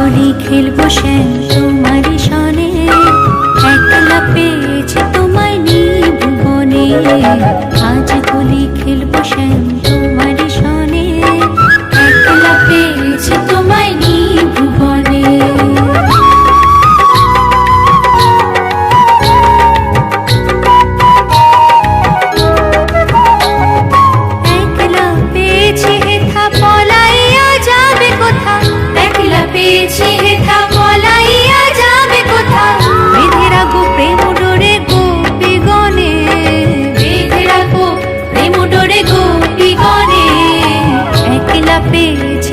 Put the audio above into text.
কলি খেলবো শ্যাম তোমারই সনে, একলা পেয়েছে তোমায় নিভুবনে। আজ কলি খেলবো শ্যাম তোমারই সনে, একলা পেয়েছে তোমায় নিভুবনে। একলা পেয়েছি হেথা পলাইয়া যাবে কোথা, একলা পেয়েছি হেথা পলাইয়া যাবে কোথা। বেঁধে রাখো প্রেম ডোরে গোপীগণে, বেঁধে রাখো প্রেম ডোরে গোপীগণে। একলা পেয়েছি